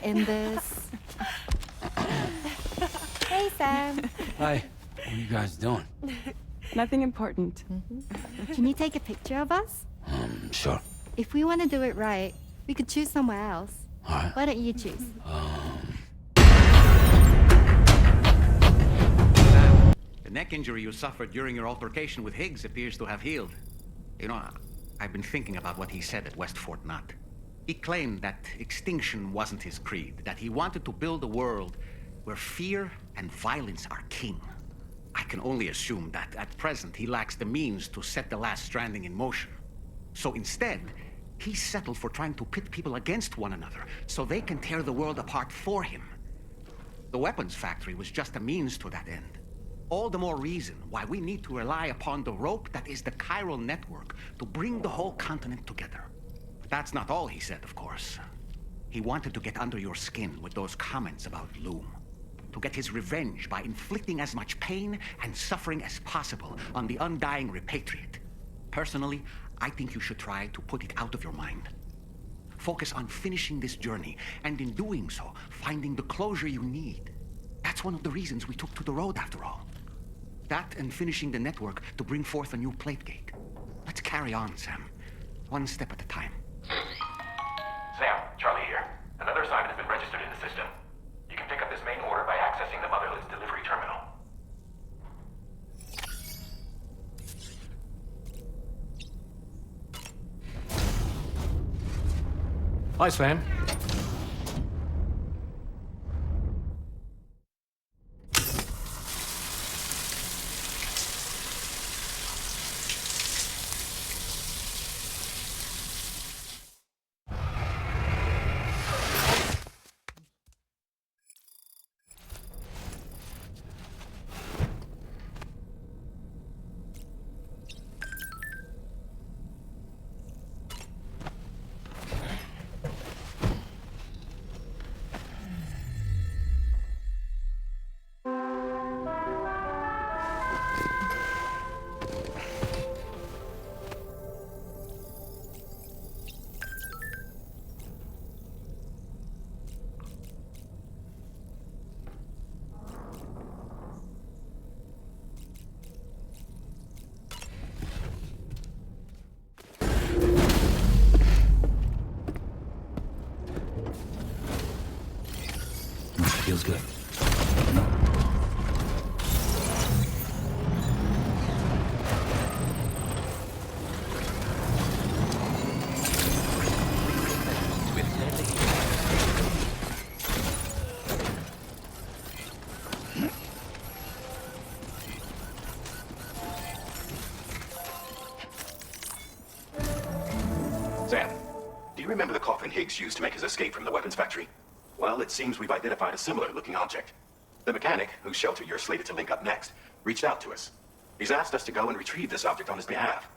in this. Hey, Sam. Hi. What are you guys doing? Nothing important. Can you take a picture of us? Sure. If we want to do it right, we could choose somewhere else. All right. Why don't you choose? Sam, the neck injury you suffered during your altercation with Higgs appears to have healed. You know, I've been thinking about what he said at West Fort Knott. He claimed that extinction wasn't his creed, that he wanted to build a world where fear and violence are king. I can only assume that at present he lacks the means to set the last stranding in motion. So instead, he settled for trying to pit people against one another so they can tear the world apart for him. The weapons factory was just a means to that end. All the more reason why we need to rely upon the rope that is the chiral network to bring the whole continent together. But that's not all he said, of course. He wanted to get under your skin with those comments about Loom. To get his revenge by inflicting as much pain and suffering as possible on the undying repatriate. Personally, I think you should try to put it out of your mind. Focus on finishing this journey, and in doing so, finding the closure you need. That's one of the reasons we took to the road, after all. That and finishing the network to bring forth a new plate gate. Let's carry on, Sam. One step at a time. Sam, Charlie here. Another assignment has been registered in the system. You can pick up this main order by accessing the Motherhood's delivery terminal. Hi, Sam. Feels good. Sam, do you remember the coffin Higgs used to make his escape from the weapons factory? Well, it seems we've identified a similar-looking object. The mechanic, whose shelter you're slated to link up next, reached out to us. He's asked us to go and retrieve this object on his behalf.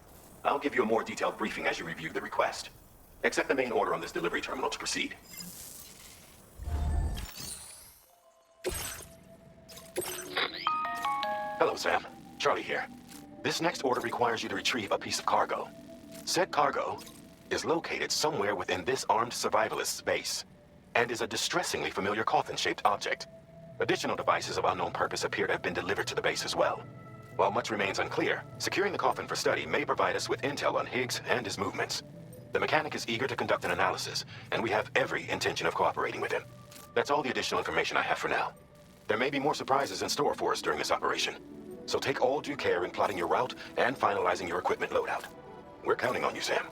I'll give you a more detailed briefing as you review the request. Accept the main order on this delivery terminal to proceed. Hello, Sam. Charlie here. This next order requires you to retrieve a piece of cargo. Said cargo is located somewhere within this armed survivalist's base, and is a distressingly familiar coffin-shaped object. Additional devices of unknown purpose appear to have been delivered to the base as well. While much remains unclear, securing the coffin for study may provide us with intel on Higgs and his movements. The mechanic is eager to conduct an analysis, and we have every intention of cooperating with him. That's all the additional information I have for now. There may be more surprises in store for us during this operation, so take all due care in plotting your route and finalizing your equipment loadout. We're counting on you, Sam.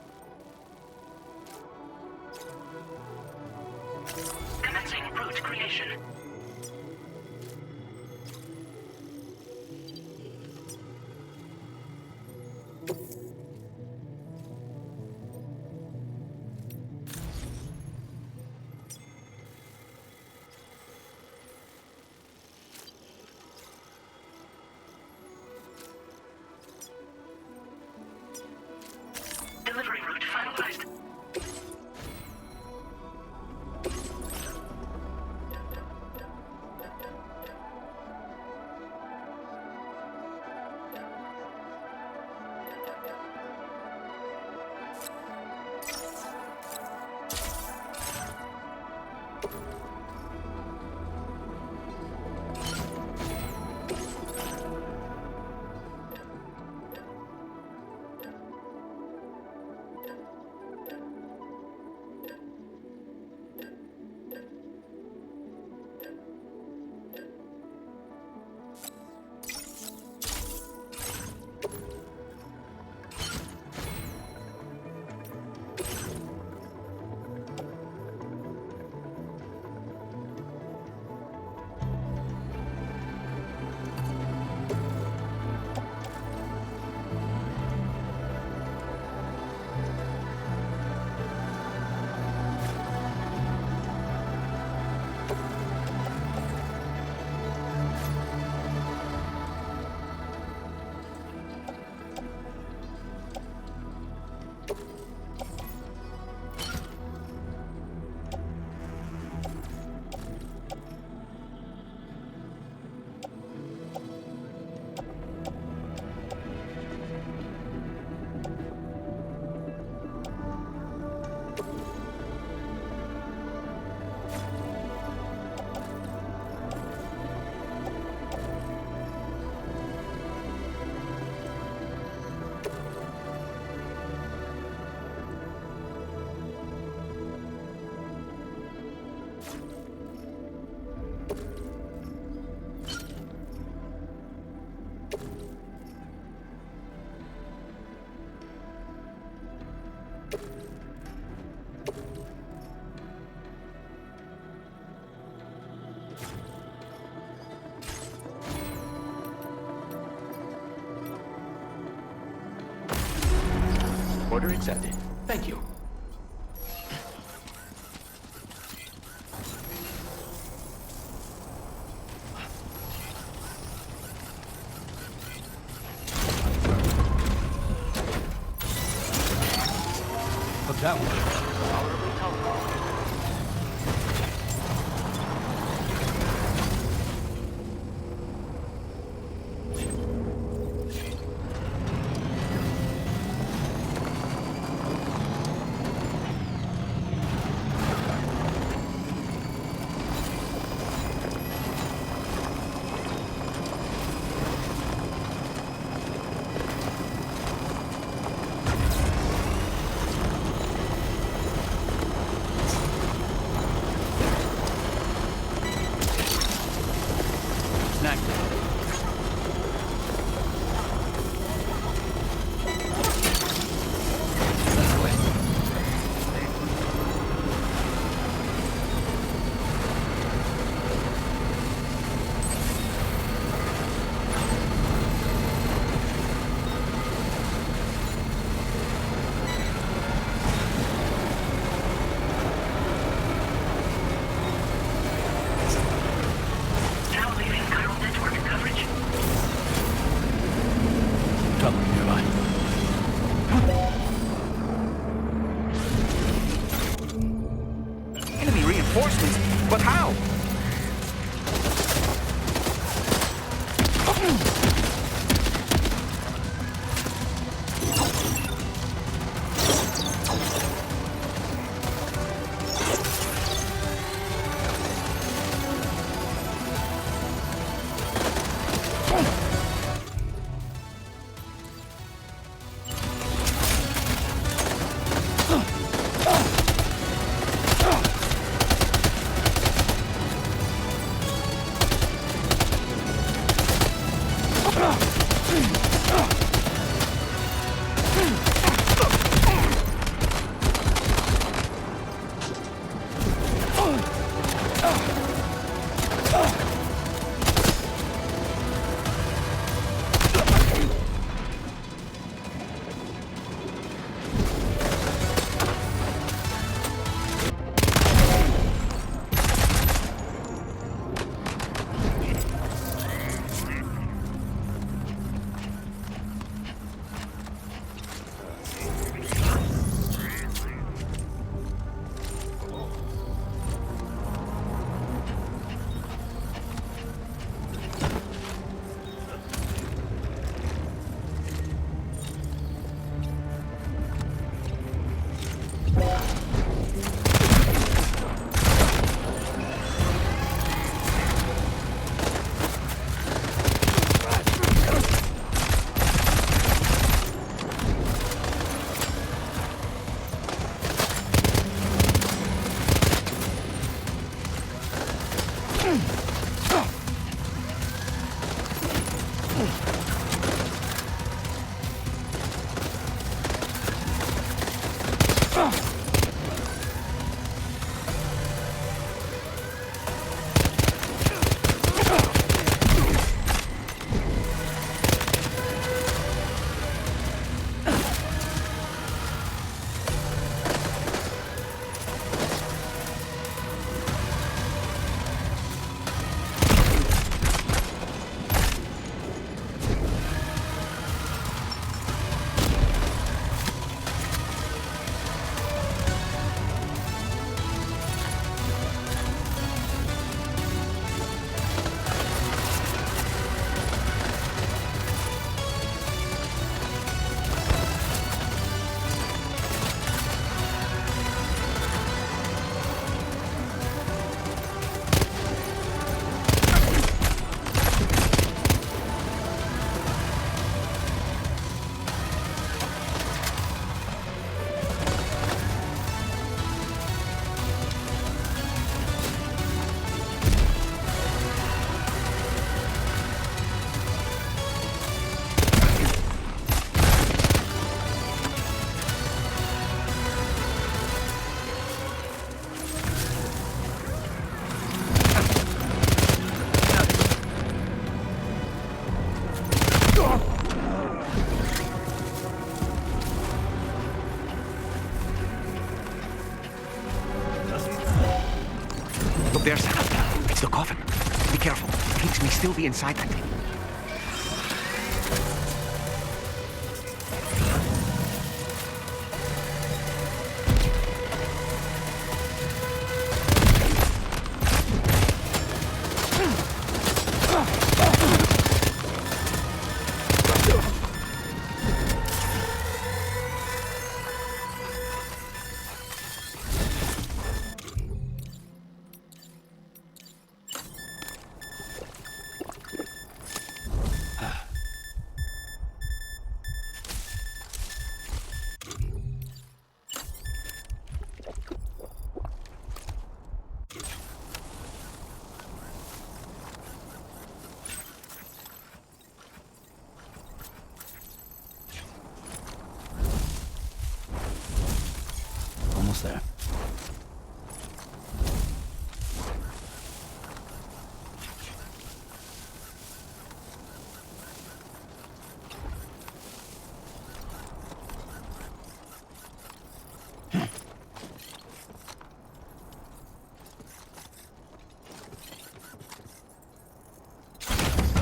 Commencing route creation. Delivery route finalized. Order accepted. Thank you. What's that one? Now leaving chiral network coverage. Trouble nearby. Enemy reinforcements? But how? It's the coffin. Be careful. Higgs may still be inside that thing. Almost there.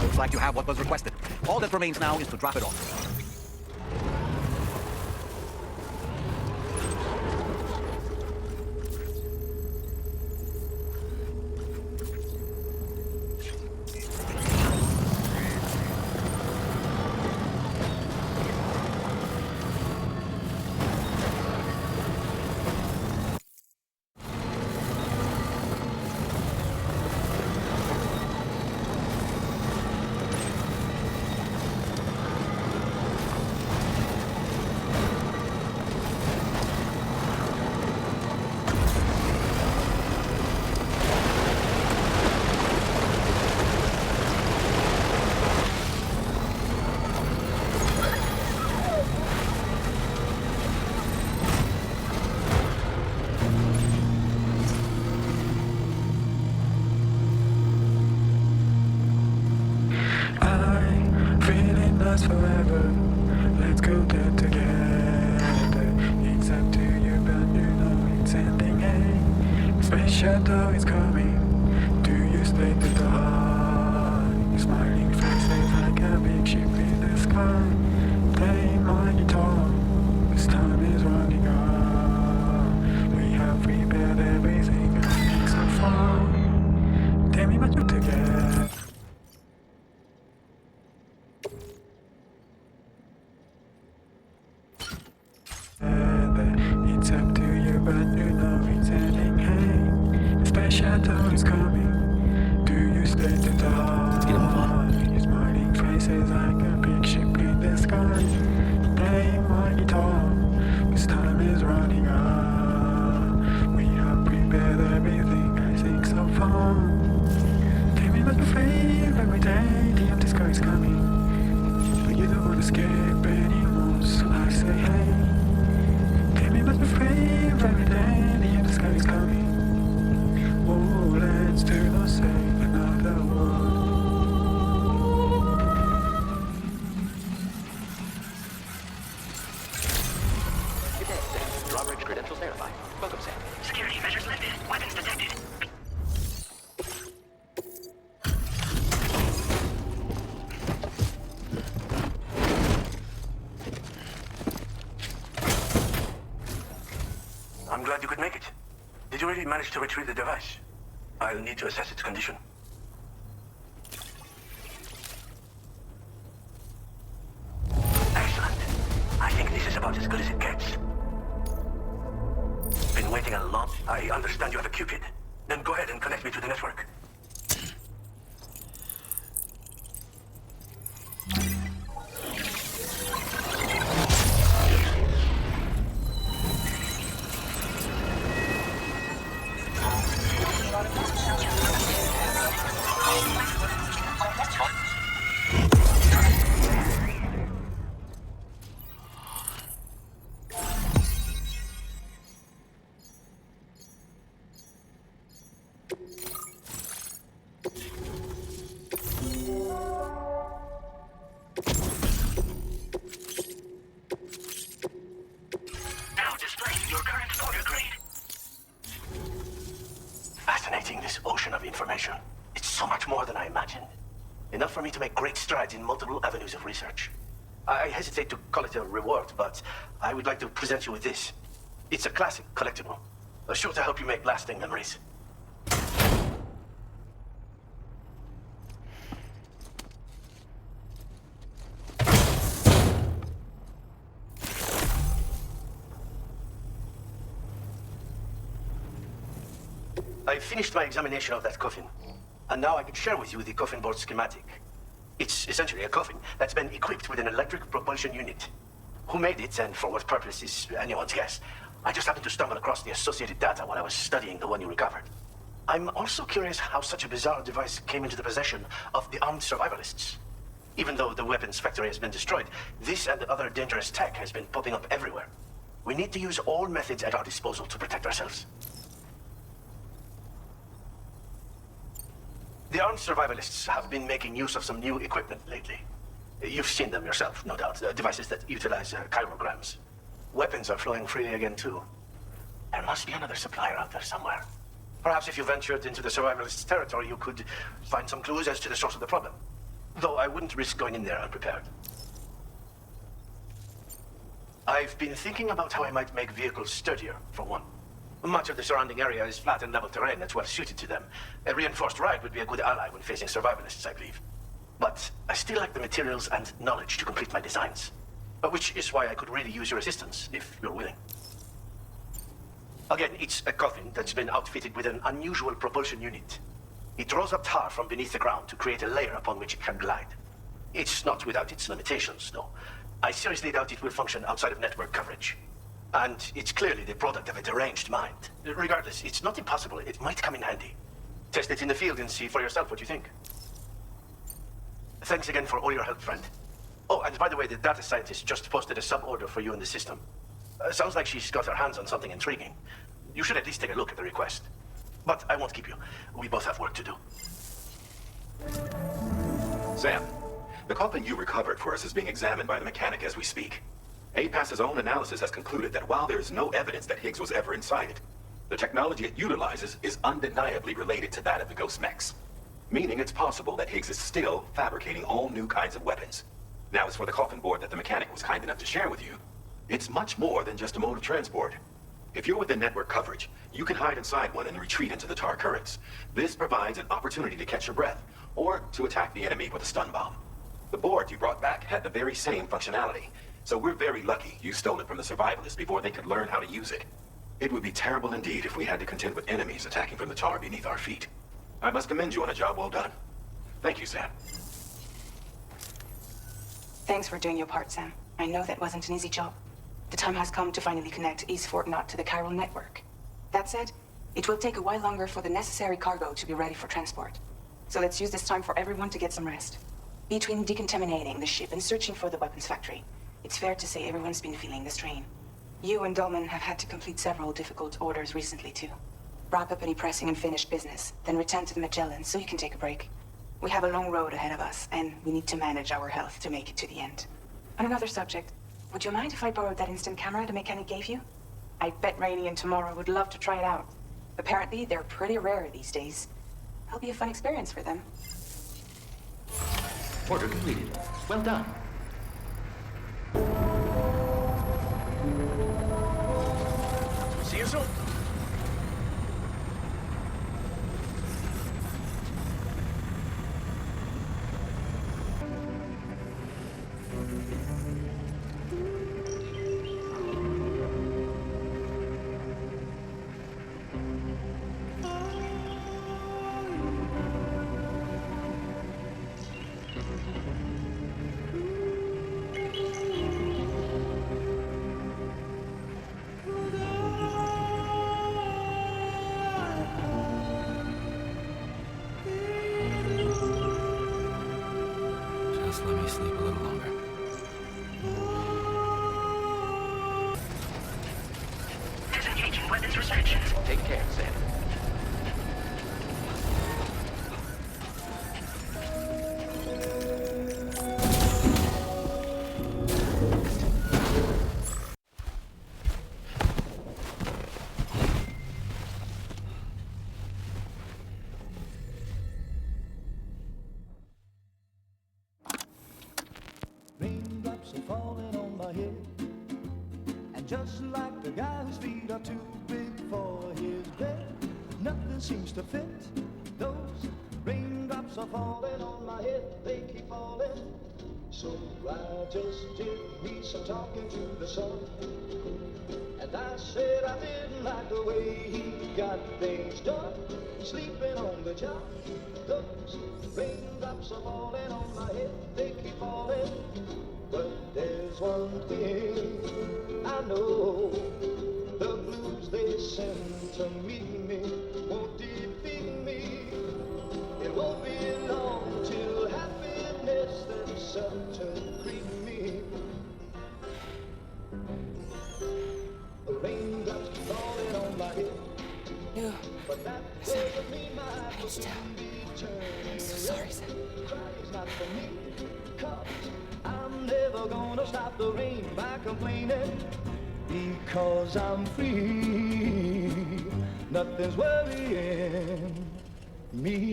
Looks like you have what was requested. All that remains now is to drop it off. Forever, let's go there together. It's up to you, but you know it's ending. Hey, space shuttle is coming. Do you stay to the heart? Your smiling face is like a big ship in the sky. Play my guitar. This time is running out. We have prepared everything so far. Tell me what you together. It's up to you, but you know it's ending. Hey, space shuttle is coming. Do you stay to the heart? Let's get a move on. Your smiling face is like a big ship in the sky. Play my guitar. This time is running out. We have prepared everything, I think so far. Tell me what you feel every day. The empty sky is coming, but you don't want to escape anymore. So I say, hey. But the flame every day, the end of the sky is coming. Oh, let's do not say another word. Good day, Sam. Drawbridge credentials verified. Welcome, Sam. Security measures lifted. Weapons detected. I'm glad you could make it. Did you really manage to retrieve the device? I'll need to assess its condition. Excellent. I think this is about as good as it gets. Been waiting a long... I understand you have a Cupid. Then go ahead and connect me to the network. information. It's so much more than I imagined. Enough for me to make great strides in multiple avenues of research. I hesitate to call it a reward, but I would like to present you with this. It's a classic collectible, sure to help you make lasting memories. I finished my examination of that coffin, and now I can share with you the coffin board schematic. It's essentially a coffin that's been equipped with an electric propulsion unit. Who made it and for what purpose is anyone's guess. I just happened to stumble across the associated data while I was studying the one you recovered. I'm also curious how such a bizarre device came into the possession of the armed survivalists. Even though the weapons factory has been destroyed, this and other dangerous tech has been popping up everywhere. We need to use all methods at our disposal to protect ourselves. The armed survivalists have been making use of some new equipment lately. You've seen them yourself, no doubt. Devices that utilize chirograms. Weapons are flowing freely again, too. There must be another supplier out there somewhere. Perhaps if you ventured into the survivalists' territory, you could find some clues as to the source of the problem. Though I wouldn't risk going in there unprepared. I've been thinking about how I might make vehicles sturdier, for one. Much of the surrounding area is flat and level terrain that's well suited to them. A reinforced ride would be a good ally when facing survivalists, I believe. But I still lack the materials and knowledge to complete my designs. Which is why I could really use your assistance, if you're willing. Again, it's a coffin that's been outfitted with an unusual propulsion unit. It draws up tar from beneath the ground to create a layer upon which it can glide. It's not without its limitations, though. I seriously doubt it will function outside of network coverage. And it's clearly the product of a deranged mind. Regardless, it's not impossible. It might come in handy. Test it in the field and see for yourself what you think. Thanks again for all your help, friend. Oh, and by the way, the data scientist just posted a sub-order for you in the system. Sounds like she's got her hands on something intriguing. You should at least take a look at the request. But I won't keep you. We both have work to do. Sam, the coffin you recovered for us is being examined by the mechanic as we speak. APAS's own analysis has concluded that while there is no evidence that Higgs was ever inside it, the technology it utilizes is undeniably related to that of the Ghost mechs. Meaning it's possible that Higgs is still fabricating all new kinds of weapons. Now, as for the coffin board that the mechanic was kind enough to share with you, it's much more than just a mode of transport. If you're within network coverage, you can hide inside one and retreat into the tar currents. This provides an opportunity to catch your breath, or to attack the enemy with a stun bomb. The board you brought back had the very same functionality, so we're very lucky you stole it from the survivalists before they could learn how to use it. It would be terrible indeed if we had to contend with enemies attacking from the tar beneath our feet. I must commend you on a job well done. Thank you, Sam. Thanks for doing your part, Sam. I know that wasn't an easy job. The time has come to finally connect East Fort Knot to the chiral network. That said, it will take a while longer for the necessary cargo to be ready for transport. So let's use this time for everyone to get some rest. Between decontaminating the ship and searching for the weapons factory, it's fair to say everyone's been feeling the strain. You and Dollman have had to complete several difficult orders recently, too. Wrap up any pressing and finished business, then return to the Magellan so you can take a break. We have a long road ahead of us, and we need to manage our health to make it to the end. On another subject, would you mind if I borrowed that instant camera the mechanic gave you? I bet Rainey and Tomorrow would love to try it out. Apparently, they're pretty rare these days. It'll be a fun experience for them. Order completed. Well done. See you soon. Just let me sleep a little longer. Disengaging weapons restrictions. Take care, Sam. just like the guy whose feet are too big for his bed. Nothing seems to fit. Those raindrops are falling on my head, they keep falling. So I just did me some talking to the sun. And I said I didn't like the way he got things done. Sleeping on the job. Those raindrops are falling on my head, they keep falling. But there's one thing I know. The blues they send to meet me won't defeat me. It won't be long till happiness themselves to greet me. The raindrops keep falling on my head. No. But that doesn't mean my life will soon be turning. I'm so sorry, Sam. Crying's not for me, 'cause I'm never gonna stop the rain by complaining. Because I'm free, nothing's worrying me.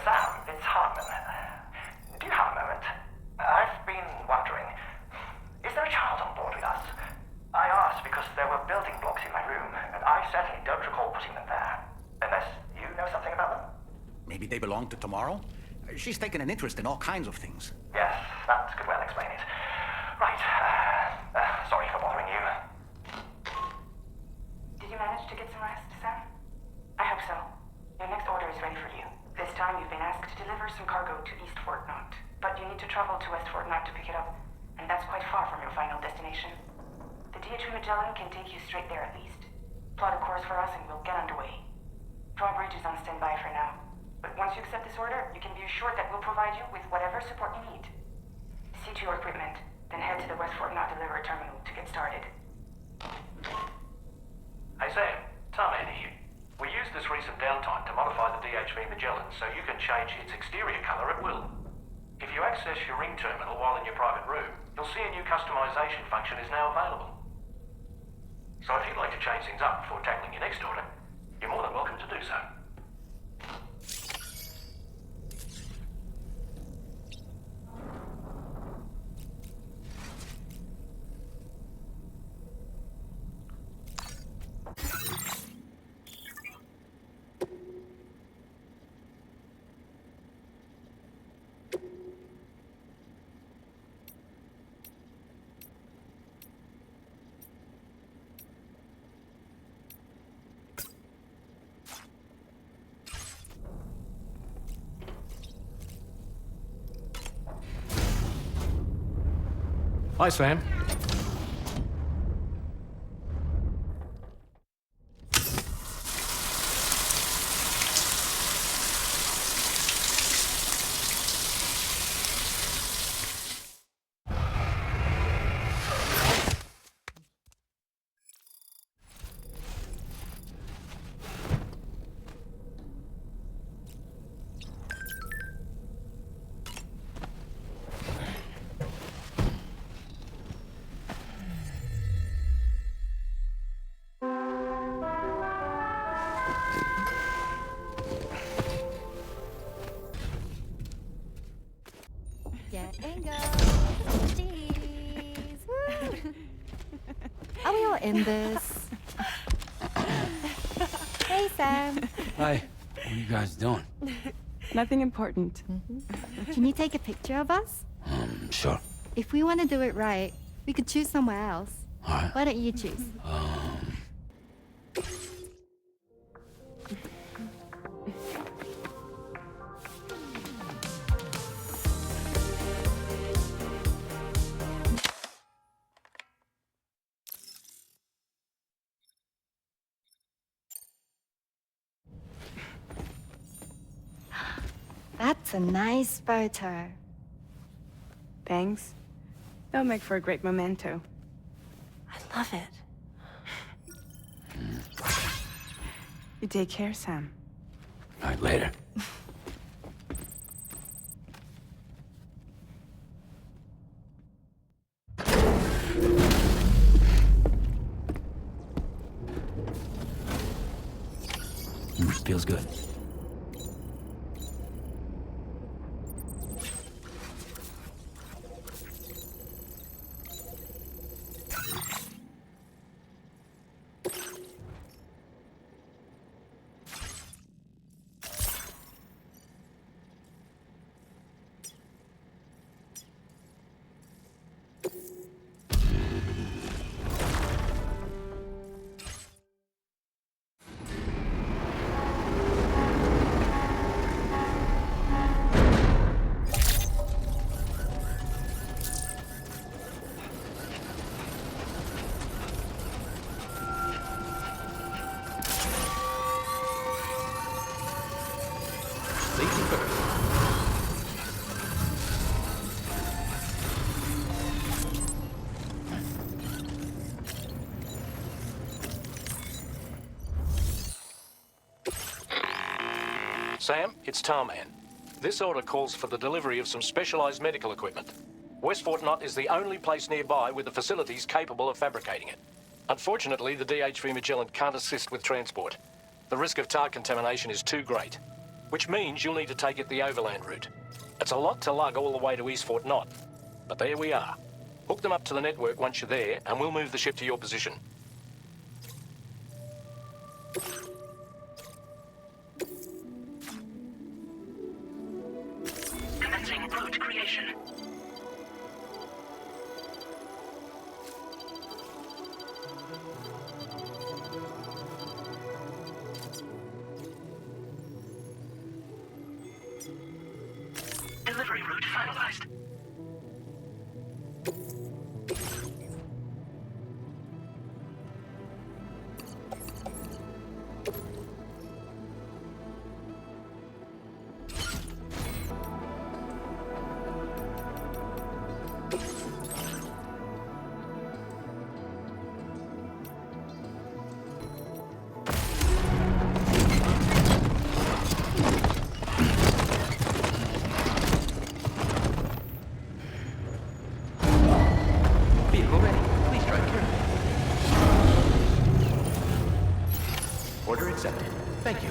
Sam, it's Heartman. Do you have a moment? I've been wondering, is there a child on board with us? I asked because there were building blocks in my room, and I certainly don't recall putting them there. Unless you know something about them? Maybe they belong to Tomorrow? She's taken an interest in all kinds of things. Yes, that could well explain it. Right, sorry for bothering you. Did you manage to get some rest, Sam? I hope so. Your next order is ready for you. This time you've been asked to deliver some cargo to East Fort Knott. But you need to travel to West Fort Knott to pick it up, and that's quite far from your final destination. The DHV Magellan can take you straight there at least. Plot a course for us and we'll get underway. Drawbridge is on standby for now. But once you accept this order, you can be assured that we'll provide you with whatever support you need. See to your equipment, then head to the West Fort Knott delivery terminal to get started. Hey Sam, Tarman here. We used this recent downtime to modify the DHV Magellan so you can change its exterior colour at will. If you access your ring terminal while in your private room, you'll see a new customization function is now available. So if you'd like to change things up before tackling your next order, you're more than welcome to do so. Hi, Sam. Getting go. Jeez. Woo. Are we all in this? Hey, Sam. Hi. What are you guys doing? Nothing important. Can you take a picture of us? Sure. If we want to do it right, we could choose somewhere else. All right. Why don't you choose? That's a nice photo. Thanks. They'll make for a great memento. I love it. You take care, Sam. All right, later. Feels good. Safety first. Sam, it's Tarman. This order calls for the delivery of some specialized medical equipment. West Fort Knott is the only place nearby with the facilities capable of fabricating it. Unfortunately, the DHV Magellan can't assist with transport. The risk of tar contamination is too great, which means you'll need to take it the overland route. It's a lot to lug all the way to East Fort Knott, but there we are. Hook them up to the network once you're there, and we'll move the ship to your position. Commencing route creation. Delivery route finalized. Vehicle ready. Please drive carefully. Order accepted. Thank you.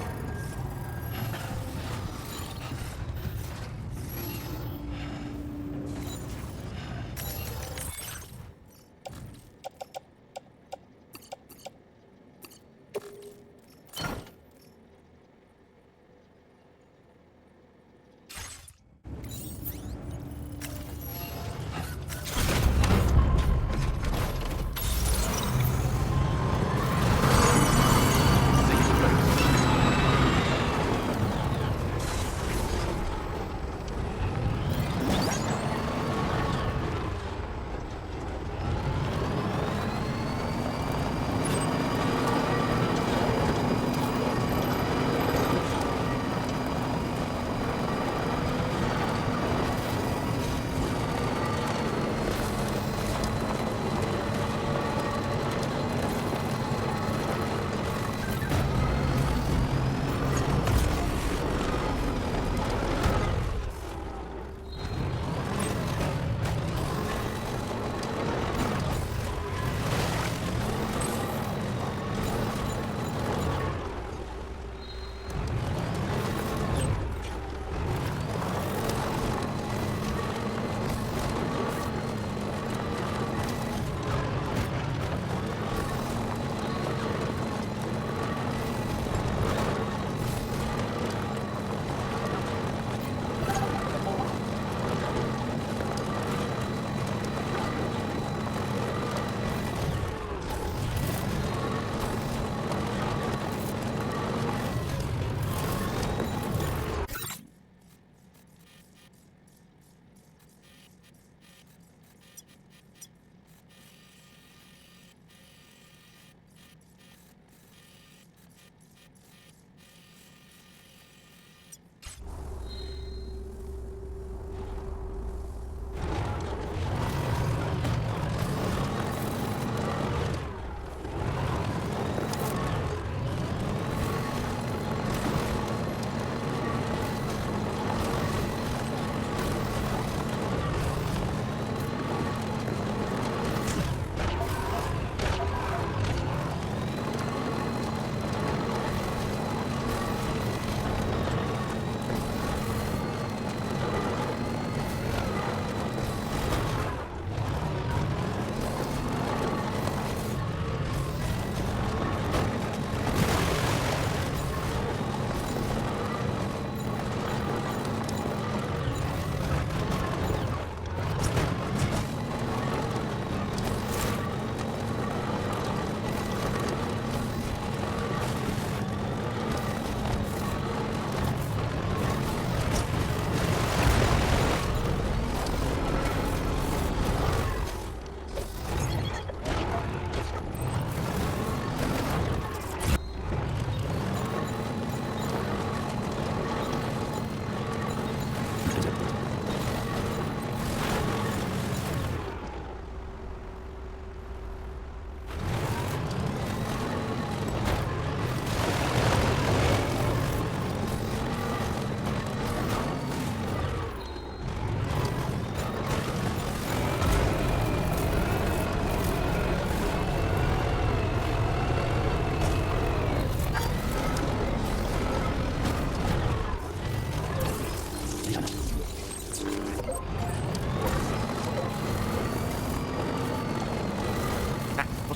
Safety first.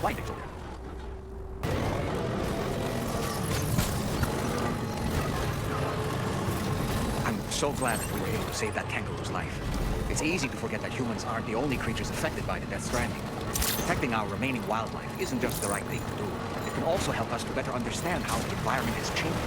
Why, Victoria? I'm so glad that we were able to save that kangaroo's life. It's easy to forget that humans aren't the only creatures affected by the Death Stranding. Protecting our remaining wildlife isn't just the right thing to do. It can also help us to better understand how the environment has changed.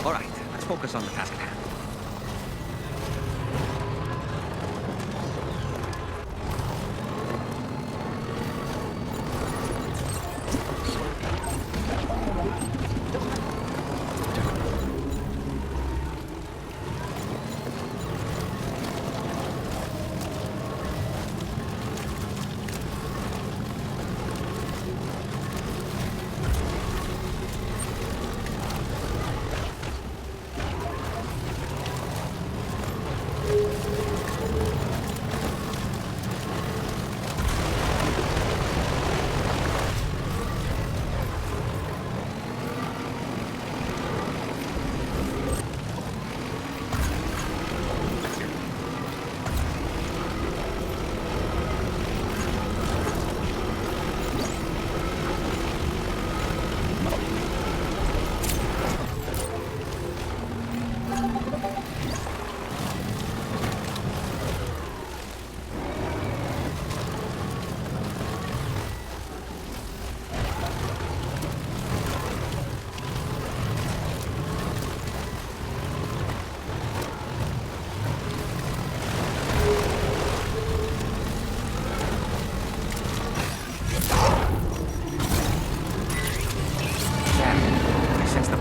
All right, let's focus on the task at hand.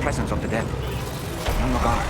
Presence of the dead. On the guard.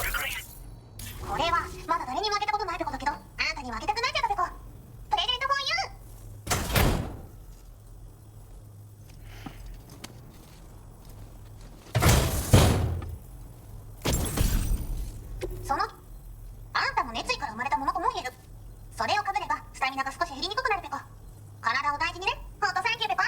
これはまだ誰にもあげたことないペコだけど、あなたにはあげたくなっちゃったペコ。プレゼントフォーユー。そのあんたも熱意から生まれたものとも言える。それをかぶればスタミナが少し減りにくくなるペコ。体を大事にね。ほんとサンキューペコ。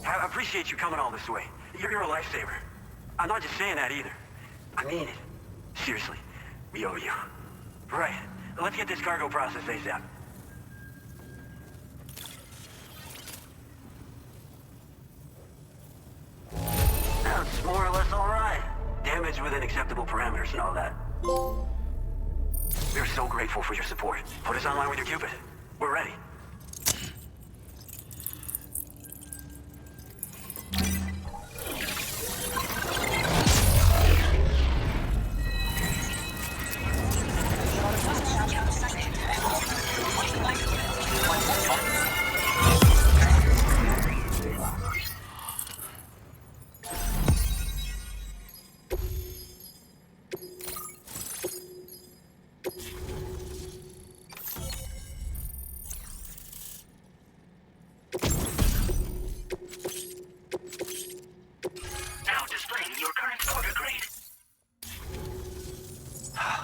I appreciate you coming all this way. You're a lifesaver. I'm not just saying that either. I mean it. Seriously, we owe you. Right, let's get this cargo processed ASAP. That's more or less all right. Damage within acceptable parameters and all that. We're so grateful for your support. Put us online with your Cupid. We're ready.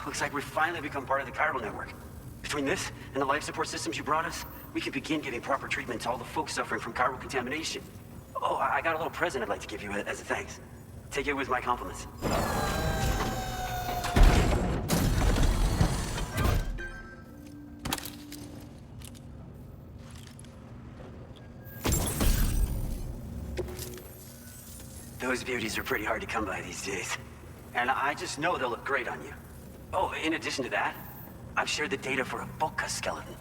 Looks like we've finally become part of the chiral network. Between this and the life support systems you brought us, we can begin giving proper treatment to all the folks suffering from chiral contamination. Oh, I got a little present I'd like to give you as a thanks. Take it with my compliments. Those beauties are pretty hard to come by these days. And I just know they'll look great on you. Oh, in addition to that, I've shared the data for a Boca skeleton.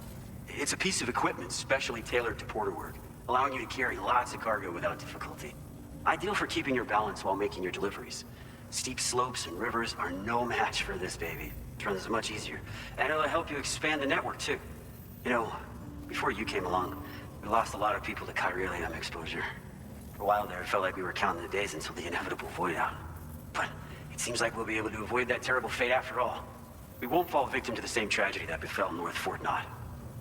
It's a piece of equipment specially tailored to porter work, allowing you to carry lots of cargo without difficulty. Ideal for keeping your balance while making your deliveries. Steep slopes and rivers are no match for this baby. It runs much easier. And it'll help you expand the network, too. You know, before you came along, we lost a lot of people to chiralium exposure. For a while there, it felt like we were counting the days until the inevitable void out. But it seems like we'll be able to avoid that terrible fate after all. We won't fall victim to the same tragedy that befell North Fort Knott.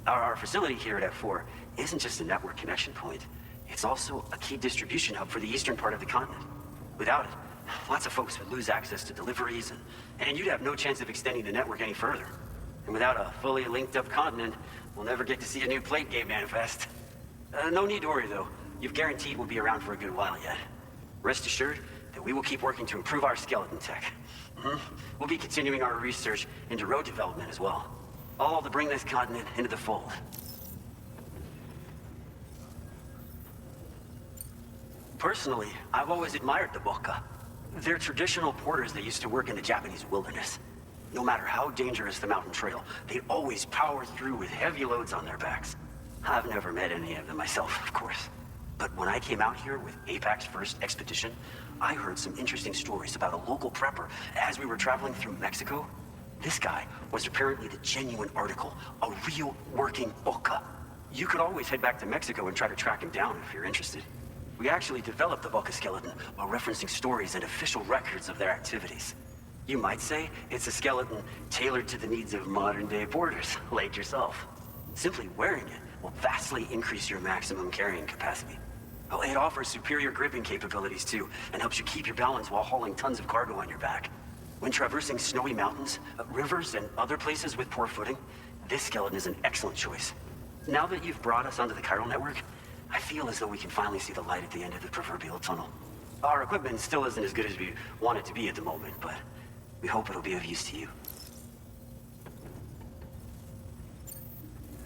Our facility here at F4 isn't just a network connection point. It's also a key distribution hub for the eastern part of the continent. Without it, lots of folks would lose access to deliveries, and you'd have no chance of extending the network any further. And without a fully linked up continent, we'll never get to see a new plate game manifest. No need to worry, though. You've guaranteed we'll be around for a good while yet. Rest assured that we will keep working to improve our skeleton tech. We'll be continuing our research into road development as well. All to bring this continent into the fold. Personally, I've always admired the Boca. They're traditional porters that used to work in the Japanese wilderness. No matter how dangerous the mountain trail, they always power through with heavy loads on their backs. I've never met any of them myself, of course. But when I came out here with APAC's first expedition, I heard some interesting stories about a local prepper as we were traveling through Mexico. This guy was apparently the genuine article, a real working Boca. You could always head back to Mexico and try to track him down if you're interested. We actually developed the Boca skeleton while referencing stories and official records of their activities. You might say it's a skeleton tailored to the needs of modern-day porters, like yourself. Simply wearing it will vastly increase your maximum carrying capacity. Oh, it offers superior gripping capabilities too, and helps you keep your balance while hauling tons of cargo on your back. When traversing snowy mountains, rivers, and other places with poor footing, this skeleton is an excellent choice. Now that you've brought us onto the chiral network, I feel as though we can finally see the light at the end of the proverbial tunnel. Our equipment still isn't as good as we want it to be at the moment, but we hope it'll be of use to you.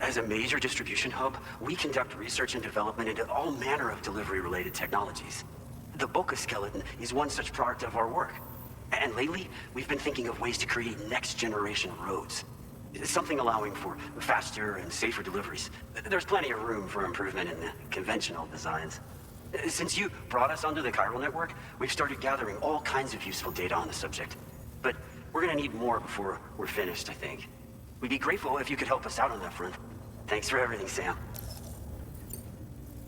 As a major distribution hub, we conduct research and development into all manner of delivery-related technologies. The Boca skeleton is one such product of our work. And lately, we've been thinking of ways to create next-generation roads. Something allowing for faster and safer deliveries. There's plenty of room for improvement in the conventional designs. Since you brought us onto the chiral network, we've started gathering all kinds of useful data on the subject. But we're gonna need more before we're finished, I think. We'd be grateful if you could help us out on that front. Thanks for everything, Sam.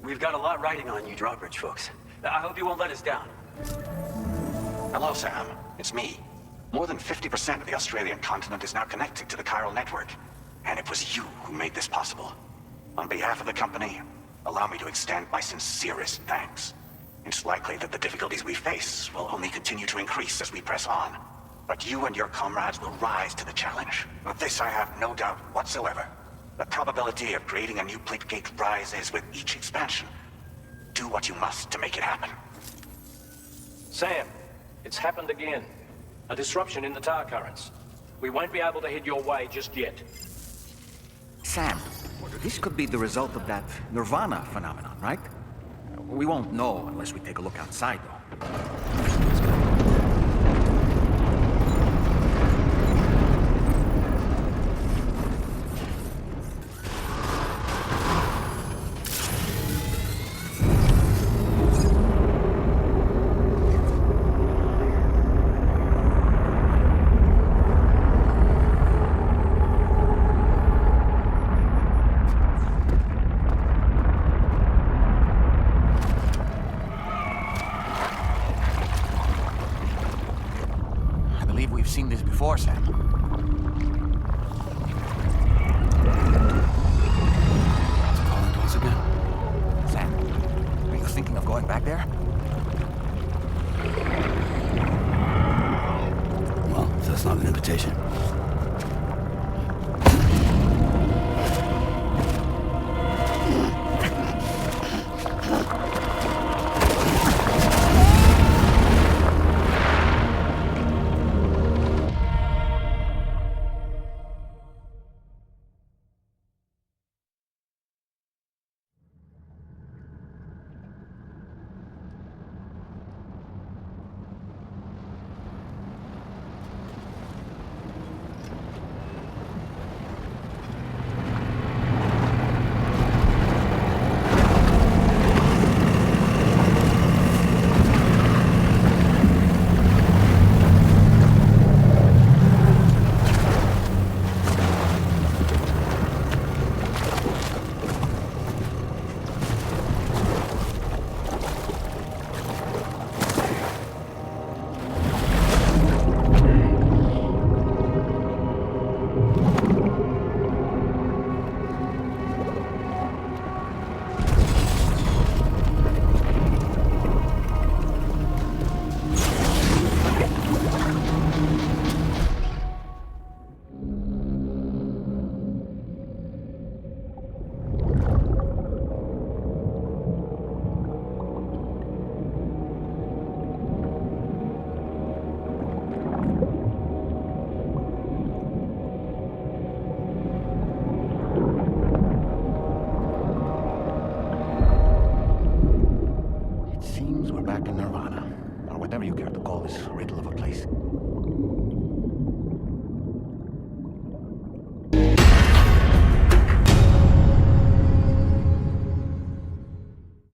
We've got a lot riding on you drawbridge folks. I hope you won't let us down. Hello, Sam. It's me. More than 50% of the Australian continent is now connected to the chiral network. And it was you who made this possible. On behalf of the company, allow me to extend my sincerest thanks. It's likely that the difficulties we face will only continue to increase as we press on. But you and your comrades will rise to the challenge. Of this I have no doubt whatsoever. The probability of creating a new plate gate rises with each expansion. Do what you must to make it happen. Sam, it's happened again. A disruption in the tar currents. We won't be able to head your way just yet. Sam, this could be the result of that Nirvana phenomenon, right? We won't know unless we take a look outside, though. Seen this before, Sam. Calling once again. Sam, are you thinking of going back there? Well, that's not an invitation. seems we're back in Nirvana, or whatever you care to call this riddle of a place.